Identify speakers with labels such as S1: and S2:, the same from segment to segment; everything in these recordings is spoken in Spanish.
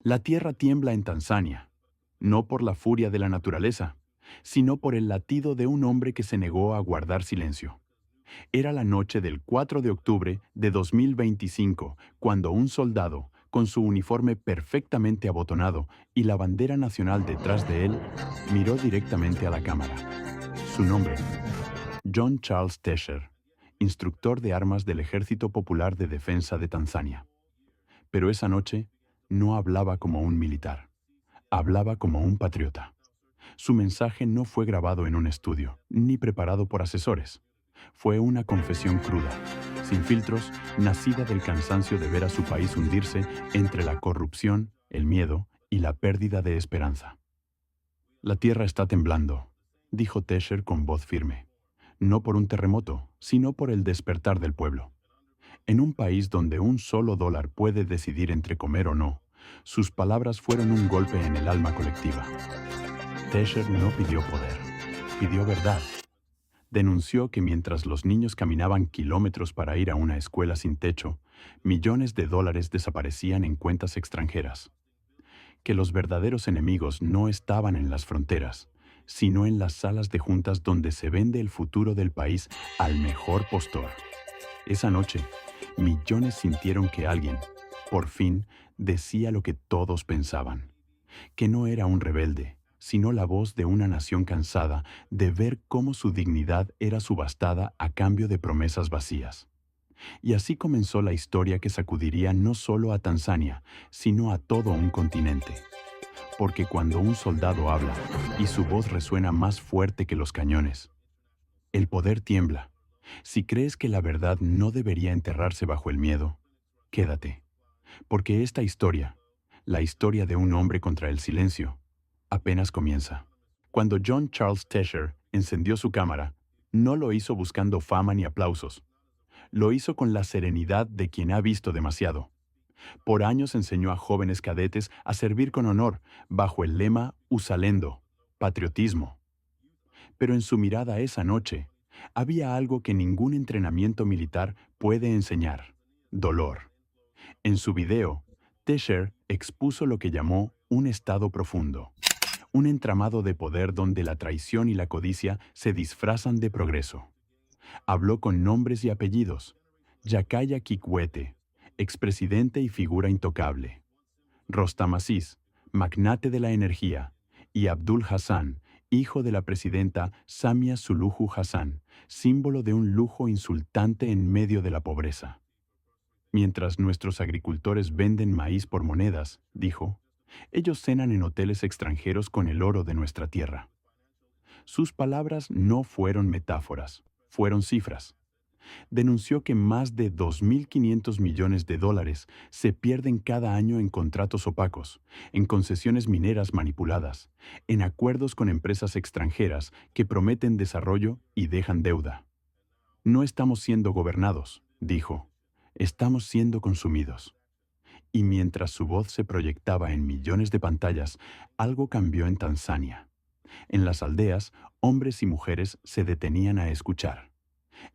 S1: La tierra tiembla en Tanzania, no por la furia de la naturaleza, sino por el latido de un hombre que se negó a guardar silencio. Era la noche del 4 de octubre de 2025, cuando un soldado, con su uniforme perfectamente abotonado y la bandera nacional detrás de él, miró directamente a la cámara. Su nombre, John Charles Tesher, instructor de armas del Ejército Popular de Defensa de Tanzania. Pero esa noche no hablaba como un militar, hablaba como un patriota. Su mensaje no fue grabado en un estudio, ni preparado por asesores. Fue una confesión cruda, sin filtros, nacida del cansancio de ver a su país hundirse entre la corrupción, el miedo y la pérdida de esperanza. La tierra está temblando, dijo Tesher con voz firme. No por un terremoto, sino por el despertar del pueblo. En un país donde un solo dólar puede decidir entre comer o no, sus palabras fueron un golpe en el alma colectiva. Tesher no pidió poder, pidió verdad. Denunció que mientras los niños caminaban kilómetros para ir a una escuela sin techo, millones de dólares desaparecían en cuentas extranjeras. Que los verdaderos enemigos no estaban en las fronteras, sino en las salas de juntas donde se vende el futuro del país al mejor postor. Esa noche, millones sintieron que alguien, por fin, decía lo que todos pensaban, que no era un rebelde, sino la voz de una nación cansada de ver cómo su dignidad era subastada a cambio de promesas vacías. Y así comenzó la historia que sacudiría no solo a Tanzania, sino a todo un continente. Porque cuando un soldado habla y su voz resuena más fuerte que los cañones, el poder tiembla. Si crees que la verdad no debería enterrarse bajo el miedo, quédate. Porque esta historia, la historia de un hombre contra el silencio, apenas comienza. Cuando John Charles Tesher encendió su cámara, no lo hizo buscando fama ni aplausos. Lo hizo con la serenidad de quien ha visto demasiado. Por años enseñó a jóvenes cadetes a servir con honor bajo el lema Usalendo, patriotismo. Pero en su mirada esa noche, había algo que ningún entrenamiento militar puede enseñar: dolor. En su video, Tesher expuso lo que llamó un estado profundo, un entramado de poder donde la traición y la codicia se disfrazan de progreso. Habló con nombres y apellidos: Jakaya Kikwete, expresidente y figura intocable; Rostam Aziz, magnate de la energía; y Abdul Hassan, hijo de la presidenta Samia Suluhu Hassan, símbolo de un lujo insultante en medio de la pobreza. Mientras nuestros agricultores venden maíz por monedas, dijo, ellos cenan en hoteles extranjeros con el oro de nuestra tierra. Sus palabras no fueron metáforas, fueron cifras. Denunció que más de 2.500 millones de dólares se pierden cada año en contratos opacos, en concesiones mineras manipuladas, en acuerdos con empresas extranjeras que prometen desarrollo y dejan deuda. No estamos siendo gobernados, dijo. Estamos siendo consumidos. Y mientras su voz se proyectaba en millones de pantallas, algo cambió en Tanzania. En las aldeas, hombres y mujeres se detenían a escuchar.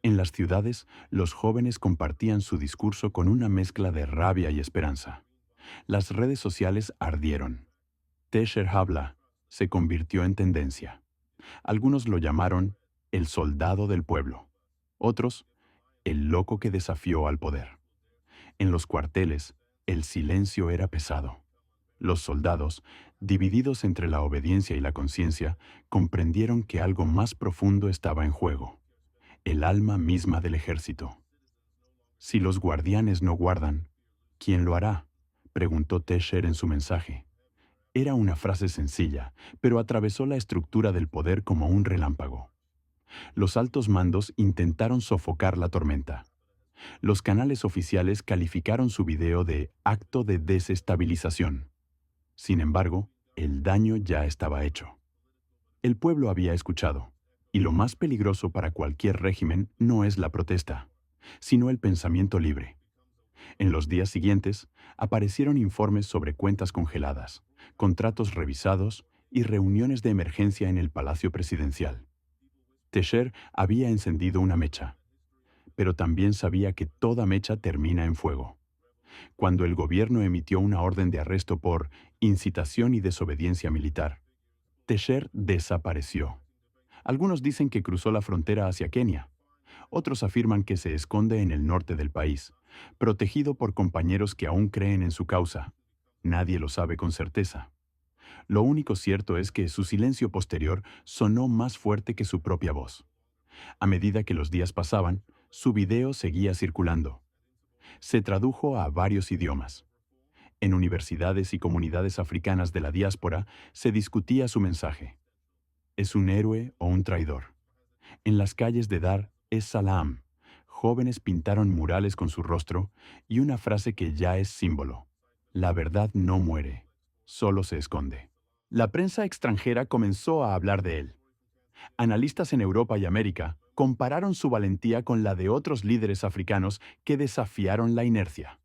S1: En las ciudades, los jóvenes compartían su discurso con una mezcla de rabia y esperanza. Las redes sociales ardieron. Tesher habla se convirtió en tendencia. Algunos lo llamaron el soldado del pueblo. Otros, el loco que desafió al poder. En los cuarteles, el silencio era pesado. Los soldados, divididos entre la obediencia y la conciencia, comprendieron que algo más profundo estaba en juego: el alma misma del ejército. Si los guardianes no guardan, ¿quién lo hará?, preguntó Tesher en su mensaje. Era una frase sencilla, pero atravesó la estructura del poder como un relámpago. Los altos mandos intentaron sofocar la tormenta. Los canales oficiales calificaron su video de acto de desestabilización. Sin embargo, el daño ya estaba hecho. El pueblo había escuchado, y lo más peligroso para cualquier régimen no es la protesta, sino el pensamiento libre. En los días siguientes, aparecieron informes sobre cuentas congeladas, contratos revisados y reuniones de emergencia en el Palacio Presidencial. Tesher había encendido una mecha, pero también sabía que toda mecha termina en fuego. cuando el gobierno emitió una orden de arresto por incitación y desobediencia militar. Tesher desapareció. Algunos dicen que cruzó la frontera hacia Kenia. Otros afirman que se esconde en el norte del país, protegido por compañeros que aún creen en su causa. Nadie lo sabe con certeza. Lo único cierto es que su silencio posterior sonó más fuerte que su propia voz. A medida que los días pasaban, su video seguía circulando. Se tradujo a varios idiomas. En universidades y comunidades africanas de la diáspora se discutía su mensaje. ¿Es un héroe o un traidor? En las calles de Dar es Salaam, jóvenes pintaron murales con su rostro y una frase que ya es símbolo. La verdad no muere, solo se esconde. La prensa extranjera comenzó a hablar de él. Analistas en Europa y América compararon su valentía con la de otros líderes africanos que desafiaron la inercia.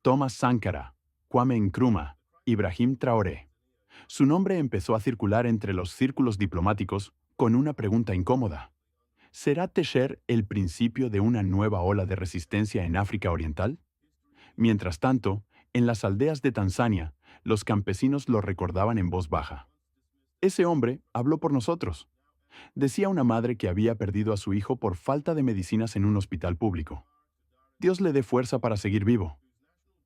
S1: Thomas Sankara, Kwame Nkrumah, Ibrahim Traoré. Su nombre empezó a circular entre los círculos diplomáticos con una pregunta incómoda. ¿Será Tesher el principio de una nueva ola de resistencia en África Oriental? Mientras tanto, en las aldeas de Tanzania, los campesinos lo recordaban en voz baja. Ese hombre habló por nosotros. Decía una madre que había perdido a su hijo por falta de medicinas en un hospital público. Dios le dé fuerza para seguir vivo.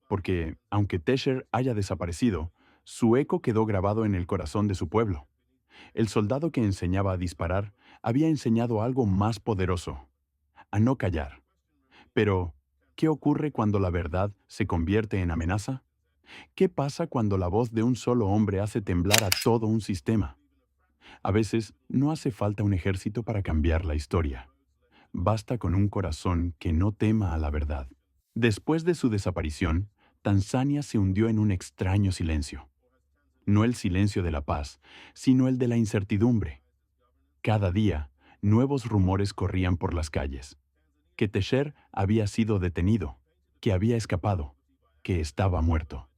S1: Porque, aunque Tesher haya desaparecido, su eco quedó grabado en el corazón de su pueblo. El soldado que enseñaba a disparar había enseñado algo más poderoso: a no callar. Pero, ¿qué ocurre cuando la verdad se convierte en amenaza? ¿Qué pasa cuando la voz de un solo hombre hace temblar a todo un sistema? A veces no hace falta un ejército para cambiar la historia. Basta con un corazón que no tema a la verdad. Después de su desaparición, Tanzania se hundió en un extraño silencio. No el silencio de la paz, sino el de la incertidumbre. Cada día, nuevos rumores corrían por las calles. Que Tesher había sido detenido, que había escapado, que estaba muerto.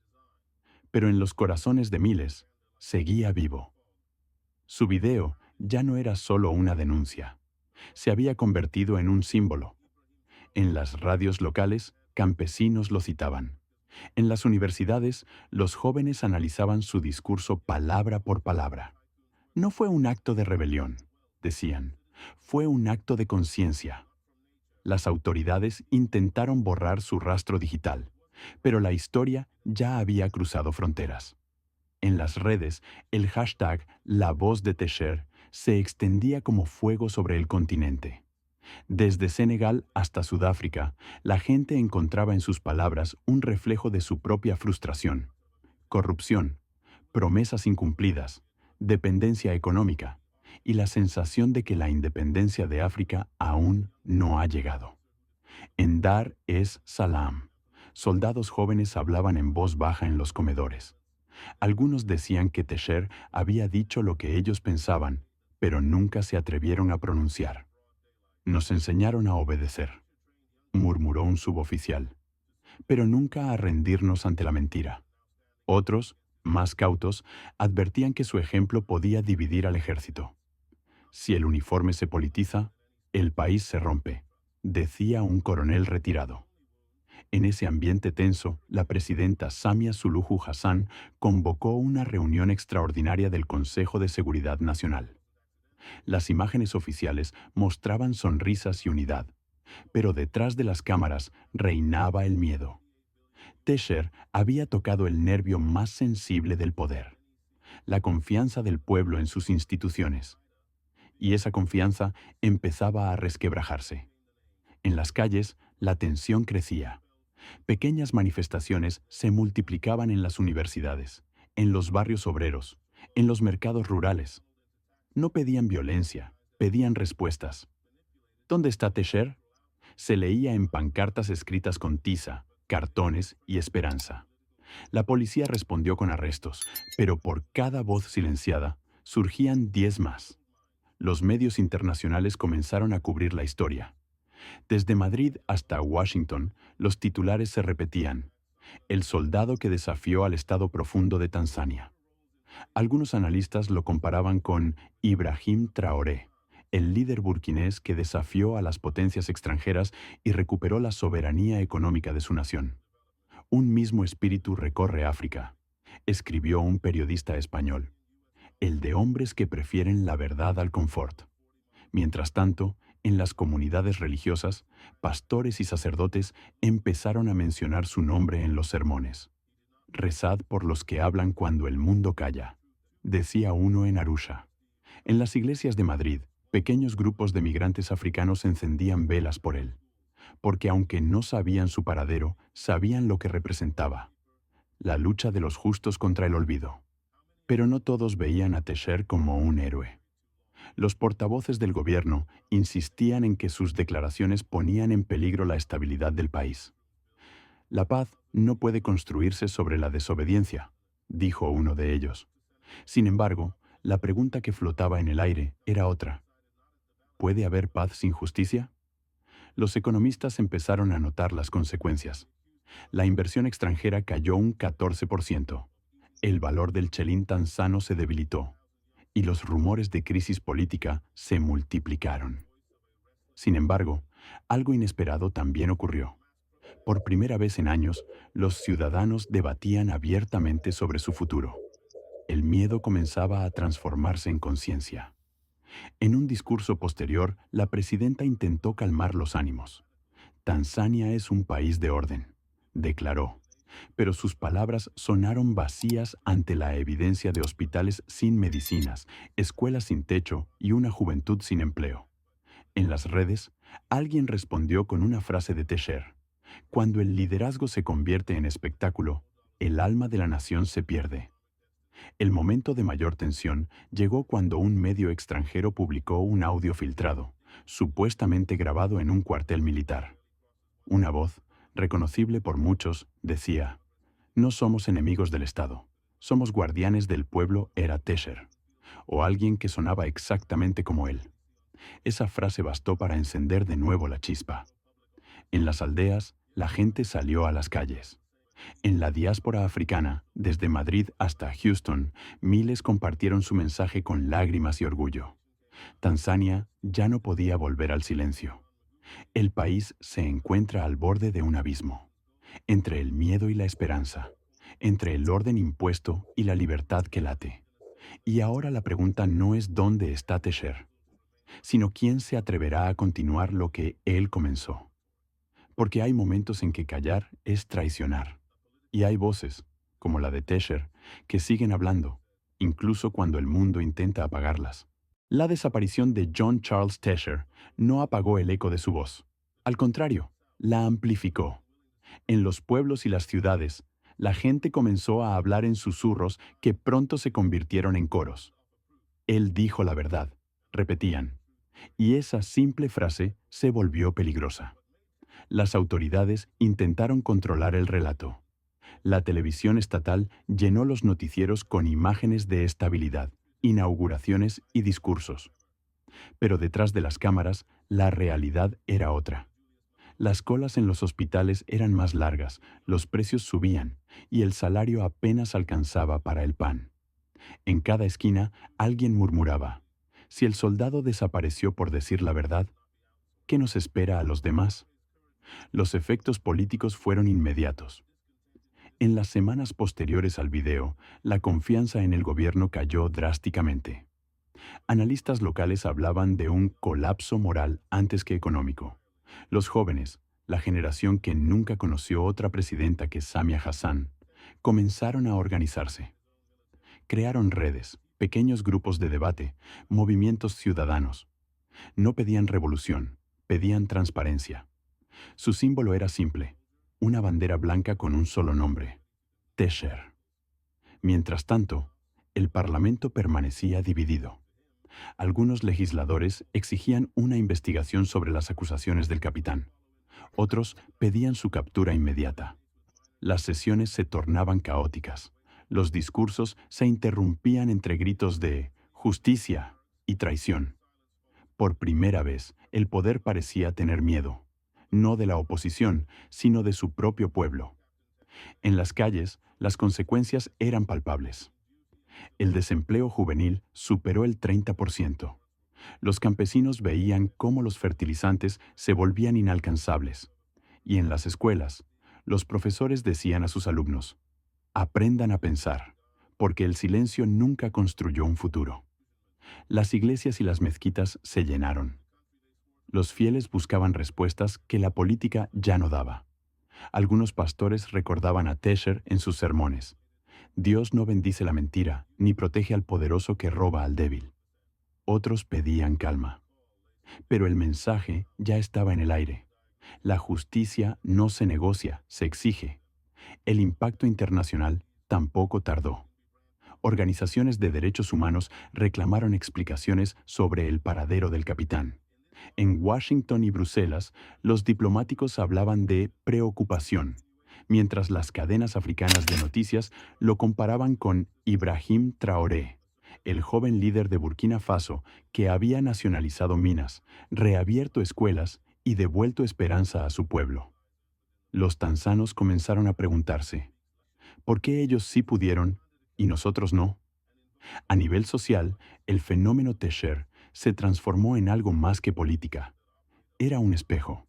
S1: Pero en los corazones de miles, seguía vivo. Su video ya no era solo una denuncia. Se había convertido en un símbolo. En las radios locales, campesinos lo citaban. En las universidades, los jóvenes analizaban su discurso palabra por palabra. No fue un acto de rebelión, decían. Fue un acto de conciencia. Las autoridades intentaron borrar su rastro digital, pero la historia ya había cruzado fronteras. En las redes, el hashtag La Voz de Tesher se extendía como fuego sobre el continente. Desde Senegal hasta Sudáfrica, la gente encontraba en sus palabras un reflejo de su propia frustración. Corrupción, promesas incumplidas, dependencia económica y la sensación de que la independencia de África aún no ha llegado. En Dar es Salaam, soldados jóvenes hablaban en voz baja en los comedores. Algunos decían que Tesher había dicho lo que ellos pensaban, pero nunca se atrevieron a pronunciar. Nos enseñaron a obedecer, murmuró un suboficial, pero nunca a rendirnos ante la mentira. Otros, más cautos, advertían que su ejemplo podía dividir al ejército. Si el uniforme se politiza, el país se rompe, decía un coronel retirado. En ese ambiente tenso, la presidenta Samia Suluhu Hassan convocó una reunión extraordinaria del Consejo de Seguridad Nacional. Las imágenes oficiales mostraban sonrisas y unidad, pero detrás de las cámaras reinaba el miedo. Tesher había tocado el nervio más sensible del poder, la confianza del pueblo en sus instituciones. Y esa confianza empezaba a resquebrajarse. En las calles, la tensión crecía. Pequeñas manifestaciones se multiplicaban en las universidades, en los barrios obreros, en los mercados rurales. No pedían violencia, pedían respuestas. ¿Dónde está Tesher? Se leía en pancartas escritas con tiza, cartones y esperanza. La policía respondió con arrestos, pero por cada voz silenciada surgían 10 más. Los medios internacionales comenzaron a cubrir la historia. Desde Madrid hasta Washington, los titulares se repetían: el soldado que desafió al Estado profundo de Tanzania. Algunos analistas lo comparaban con Ibrahim Traoré, el líder burkinés que desafió a las potencias extranjeras y recuperó la soberanía económica de su nación. Un mismo espíritu recorre África, escribió un periodista español, el de hombres que prefieren la verdad al confort. Mientras tanto, en las comunidades religiosas, pastores y sacerdotes empezaron a mencionar su nombre en los sermones. Rezad por los que hablan cuando el mundo calla, decía uno en Arusha. En las iglesias de Madrid, pequeños grupos de migrantes africanos encendían velas por él, porque aunque no sabían su paradero, sabían lo que representaba, la lucha de los justos contra el olvido. Pero no todos veían a Tesher como un héroe. Los portavoces del gobierno insistían en que sus declaraciones ponían en peligro la estabilidad del país. La paz no puede construirse sobre la desobediencia, dijo uno de ellos. Sin embargo, la pregunta que flotaba en el aire era otra. ¿Puede haber paz sin justicia? Los economistas empezaron a notar las consecuencias. La inversión extranjera cayó un 14%. El valor del chelín tanzano se debilitó y los rumores de crisis política se multiplicaron. Sin embargo, algo inesperado también ocurrió. Por primera vez en años, los ciudadanos debatían abiertamente sobre su futuro. El miedo comenzaba a transformarse en conciencia. En un discurso posterior, la presidenta intentó calmar los ánimos. Tanzania es un país de orden, declaró, pero sus palabras sonaron vacías ante la evidencia de hospitales sin medicinas, escuelas sin techo y una juventud sin empleo. En las redes, alguien respondió con una frase de Tesher: cuando el liderazgo se convierte en espectáculo, el alma de la nación se pierde. El momento de mayor tensión llegó cuando un medio extranjero publicó un audio filtrado, supuestamente grabado en un cuartel militar. Una voz, reconocible por muchos, decía: no somos enemigos del Estado, somos guardianes del pueblo. Era Tesher, o alguien que sonaba exactamente como él. Esa frase bastó para encender de nuevo la chispa. En las aldeas, la gente salió a las calles. En la diáspora africana, desde Madrid hasta Houston, miles compartieron su mensaje con lágrimas y orgullo. Tanzania ya no podía volver al silencio. El país se encuentra al borde de un abismo, entre el miedo y la esperanza, entre el orden impuesto y la libertad que late. Y ahora la pregunta no es dónde está Tesher, sino quién se atreverá a continuar lo que él comenzó. Porque hay momentos en que callar es traicionar. Y hay voces, como la de Tesher, que siguen hablando, incluso cuando el mundo intenta apagarlas. La desaparición de John Charles Tesher no apagó el eco de su voz. Al contrario, la amplificó. En los pueblos y las ciudades, la gente comenzó a hablar en susurros que pronto se convirtieron en coros. Él dijo la verdad, repetían, y esa simple frase se volvió peligrosa. Las autoridades intentaron controlar el relato. La televisión estatal llenó los noticieros con imágenes de estabilidad, inauguraciones y discursos. Pero detrás de las cámaras, la realidad era otra. Las colas en los hospitales eran más largas, los precios subían y el salario apenas alcanzaba para el pan. En cada esquina, alguien murmuraba: si el soldado desapareció por decir la verdad, ¿qué nos espera a los demás? Los efectos políticos fueron inmediatos. En las semanas posteriores al video, la confianza en el gobierno cayó drásticamente. Analistas locales hablaban de un colapso moral antes que económico. Los jóvenes, la generación que nunca conoció otra presidenta que Samia Hassan, comenzaron a organizarse. Crearon redes, pequeños grupos de debate, movimientos ciudadanos. No pedían revolución, pedían transparencia. Su símbolo era simple: una bandera blanca con un solo nombre: Tesher. Mientras tanto, el Parlamento permanecía dividido. Algunos legisladores exigían una investigación sobre las acusaciones del capitán. Otros pedían su captura inmediata. Las sesiones se tornaban caóticas. Los discursos se interrumpían entre gritos de justicia y traición. Por primera vez, el poder parecía tener miedo, no de la oposición, sino de su propio pueblo. En las calles, las consecuencias eran palpables. El desempleo juvenil superó el 30%. Los campesinos veían cómo los fertilizantes se volvían inalcanzables. Y en las escuelas, Los profesores decían a sus alumnos: aprendan a pensar, porque el silencio nunca construyó un futuro. Las iglesias y las mezquitas se llenaron. Los fieles buscaban respuestas que la política ya no daba. Algunos pastores recordaban a Tesher en sus sermones: Dios no bendice la mentira, ni protege al poderoso que roba al débil. Otros pedían calma. Pero el mensaje ya estaba en el aire. La justicia no se negocia, se exige. El impacto internacional tampoco tardó. Organizaciones de derechos humanos reclamaron explicaciones sobre el paradero del capitán. En Washington y Bruselas, los diplomáticos hablaban de preocupación, mientras las cadenas africanas de noticias lo comparaban con Ibrahim Traoré, el joven líder de Burkina Faso que había nacionalizado minas, reabierto escuelas y devuelto esperanza a su pueblo. Los tanzanos comenzaron a preguntarse: ¿por qué ellos sí pudieron y nosotros no? A nivel social, el fenómeno Tesher se transformó en algo más que política. Era un espejo.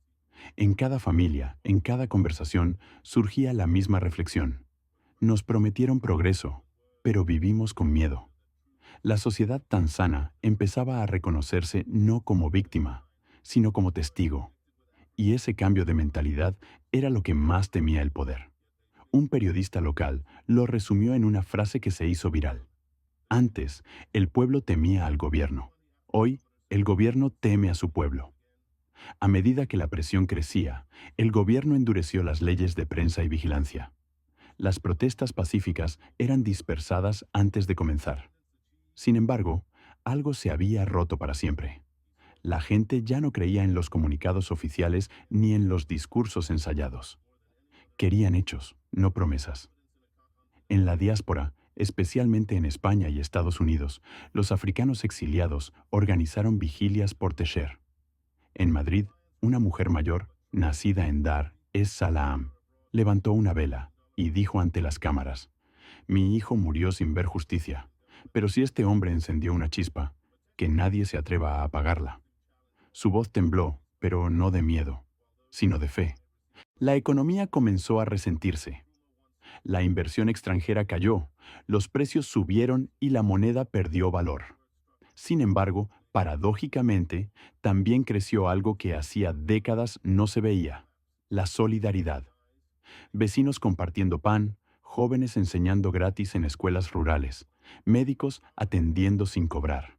S1: En cada familia, en cada conversación, surgía la misma reflexión. Nos prometieron progreso, pero vivimos con miedo. La sociedad tanzana empezaba a reconocerse no como víctima, sino como testigo. Y ese cambio de mentalidad era lo que más temía el poder. Un periodista local lo resumió en una frase que se hizo viral: antes, el pueblo temía al gobierno. Hoy, el gobierno teme a su pueblo. A medida que la presión crecía, el gobierno endureció las leyes de prensa y vigilancia. Las protestas pacíficas eran dispersadas antes de comenzar. Sin embargo, algo se había roto para siempre. La gente ya no creía en los comunicados oficiales ni en los discursos ensayados. Querían hechos, no promesas. En la diáspora, especialmente en España y Estados Unidos, los africanos exiliados organizaron vigilias por Tesher. En Madrid, una mujer mayor, nacida en Dar es Salaam, levantó una vela y dijo ante las cámaras: mi hijo murió sin ver justicia, pero si este hombre encendió una chispa, que nadie se atreva a apagarla. Su voz tembló, pero no de miedo, sino de fe. La economía comenzó a resentirse. La inversión extranjera cayó, los precios subieron y la moneda perdió valor. Sin embargo, paradójicamente, también creció algo que hacía décadas no se veía: la solidaridad. Vecinos compartiendo pan, jóvenes enseñando gratis en escuelas rurales, médicos atendiendo sin cobrar.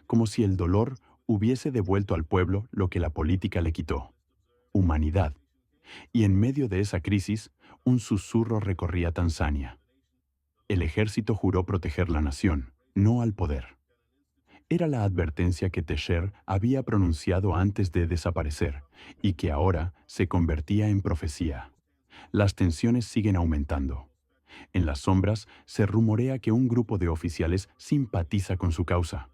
S1: Como si el dolor hubiese devuelto al pueblo lo que la política le quitó: humanidad. Y en medio de esa crisis, un susurro recorría Tanzania. El ejército juró proteger la nación, no al poder. Era la advertencia que Tesher había pronunciado antes de desaparecer y que ahora se convertía en profecía. Las tensiones siguen aumentando. En las sombras se rumorea que un grupo de oficiales simpatiza con su causa.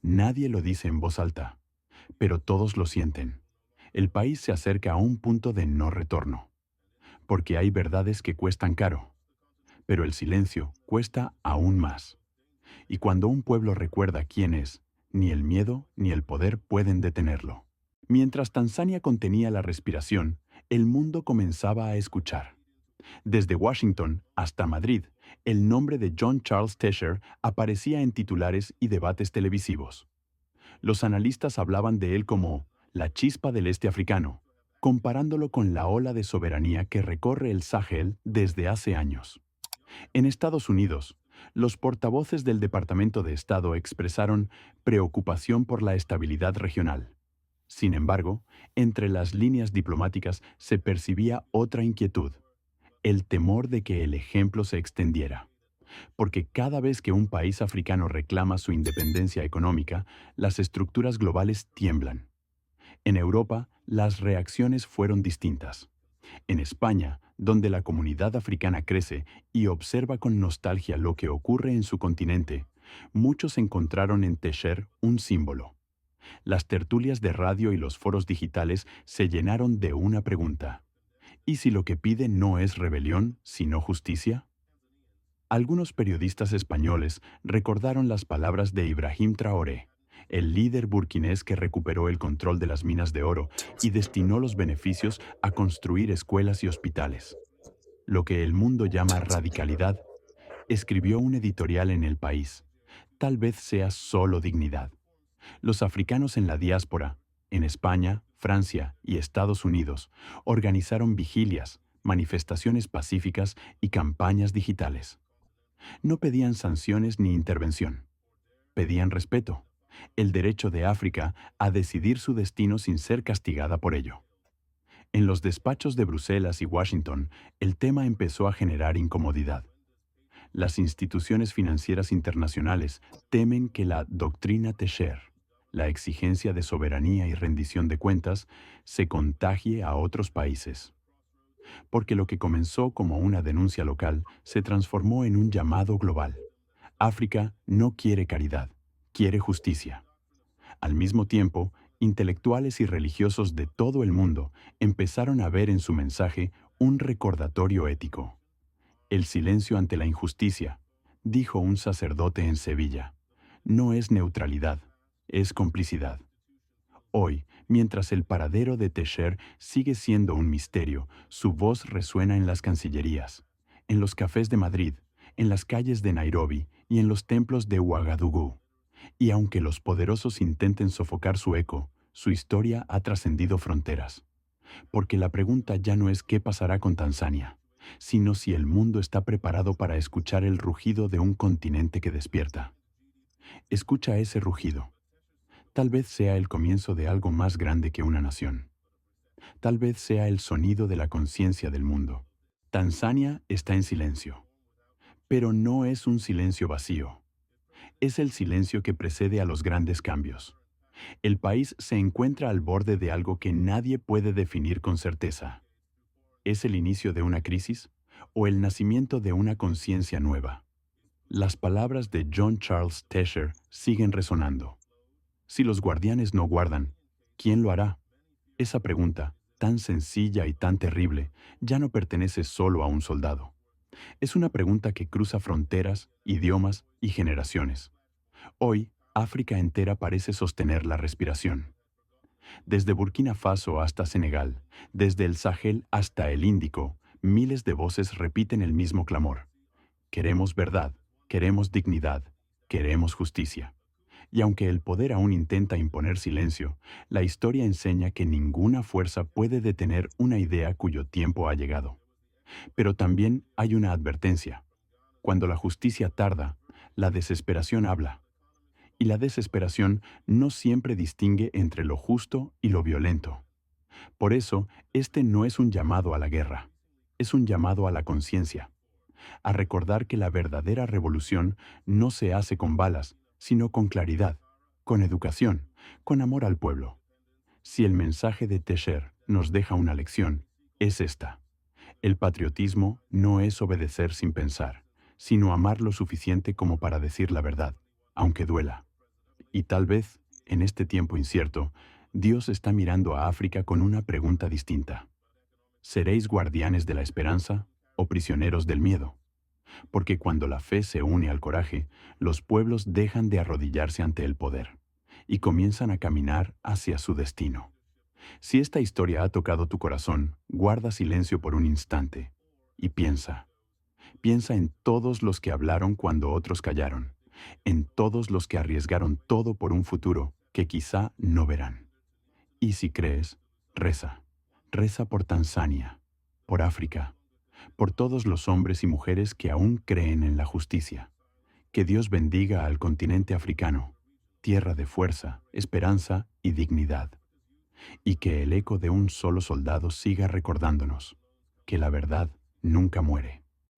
S1: Nadie lo dice en voz alta, pero todos lo sienten. El país se acerca a un punto de no retorno, porque hay verdades que cuestan caro, pero el silencio cuesta aún más. Y cuando un pueblo recuerda quién es, ni el miedo ni el poder pueden detenerlo. Mientras Tanzania contenía la respiración, el mundo comenzaba a escuchar. Desde Washington hasta Madrid, el nombre de John Charles Tesher aparecía en titulares y debates televisivos. Los analistas hablaban de él como la chispa del este africano, comparándolo con la ola de soberanía que recorre el Sahel desde hace años. En Estados Unidos, los portavoces del Departamento de Estado expresaron preocupación por la estabilidad regional. Sin embargo, entre las líneas diplomáticas se percibía otra inquietud: el temor de que el ejemplo se extendiera. Porque cada vez que un país africano reclama su independencia económica, las estructuras globales tiemblan. En Europa, las reacciones fueron distintas. En España, donde la comunidad africana crece y observa con nostalgia lo que ocurre en su continente, muchos encontraron en Tesher un símbolo. Las tertulias de radio y los foros digitales se llenaron de una pregunta: ¿y si lo que pide no es rebelión, sino justicia? Algunos periodistas españoles recordaron las palabras de Ibrahim Traoré, el líder burkinés que recuperó el control de las minas de oro y destinó los beneficios a construir escuelas y hospitales. Lo que el mundo llama radicalidad, escribió un editorial en El País. Tal vez sea solo dignidad. Los africanos en la diáspora, en España, Francia y Estados Unidos, organizaron vigilias, manifestaciones pacíficas y campañas digitales. No pedían sanciones ni intervención. Pedían respeto, el derecho de África a decidir su destino sin ser castigada por ello. En los despachos de Bruselas y Washington, el tema empezó a generar incomodidad. Las instituciones financieras internacionales temen que la doctrina Tesher, la exigencia de soberanía y rendición de cuentas, se contagie a otros países. Porque lo que comenzó como una denuncia local se transformó en un llamado global. África no quiere caridad, quiere justicia. Al mismo tiempo, intelectuales y religiosos de todo el mundo empezaron a ver en su mensaje un recordatorio ético. El silencio ante la injusticia, dijo un sacerdote en Sevilla, no es neutralidad, es complicidad. Hoy, mientras el paradero de Tesher sigue siendo un misterio, su voz resuena en las cancillerías, en los cafés de Madrid, en las calles de Nairobi y en los templos de Ouagadougou. Y aunque los poderosos intenten sofocar su eco, su historia ha trascendido fronteras. Porque la pregunta ya no es qué pasará con Tanzania, sino si el mundo está preparado para escuchar el rugido de un continente que despierta. Escucha ese rugido. Tal vez sea el comienzo de algo más grande que una nación. Tal vez sea el sonido de la conciencia del mundo. Tanzania está en silencio. Pero no es un silencio vacío. Es el silencio que precede a los grandes cambios. El país se encuentra al borde de algo que nadie puede definir con certeza. ¿Es el inicio de una crisis o el nacimiento de una conciencia nueva? Las palabras de John Charles Tesher siguen resonando. Si los guardianes no guardan, ¿quién lo hará? Esa pregunta, tan sencilla y tan terrible, ya no pertenece solo a un soldado. Es una pregunta que cruza fronteras, idiomas y generaciones. Hoy, África entera parece sostener la respiración. Desde Burkina Faso hasta Senegal, desde el Sahel hasta el Índico, miles de voces repiten el mismo clamor. Queremos verdad, queremos dignidad, queremos justicia. Y aunque el poder aún intenta imponer silencio, la historia enseña que ninguna fuerza puede detener una idea cuyo tiempo ha llegado. Pero también hay una advertencia. Cuando la justicia tarda, la desesperación habla. Y la desesperación no siempre distingue entre lo justo y lo violento. Por eso, este no es un llamado a la guerra, es un llamado a la conciencia, a recordar que la verdadera revolución no se hace con balas, sino con claridad, con educación, con amor al pueblo. Si el mensaje de Tesher nos deja una lección, es esta. El patriotismo no es obedecer sin pensar, sino amar lo suficiente como para decir la verdad, aunque duela. Y tal vez, en este tiempo incierto, Dios está mirando a África con una pregunta distinta. ¿Seréis guardianes de la esperanza o prisioneros del miedo? Porque cuando la fe se une al coraje, los pueblos dejan de arrodillarse ante el poder y comienzan a caminar hacia su destino. Si esta historia ha tocado tu corazón, guarda silencio por un instante y piensa. Piensa en todos los que hablaron cuando otros callaron, en todos los que arriesgaron todo por un futuro que quizá no verán. Y si crees, reza. Reza por Tanzania, por África, por todos los hombres y mujeres que aún creen en la justicia. Que Dios bendiga al continente africano, tierra de fuerza, esperanza y dignidad. Y que el eco de un solo soldado siga recordándonos que la verdad nunca muere.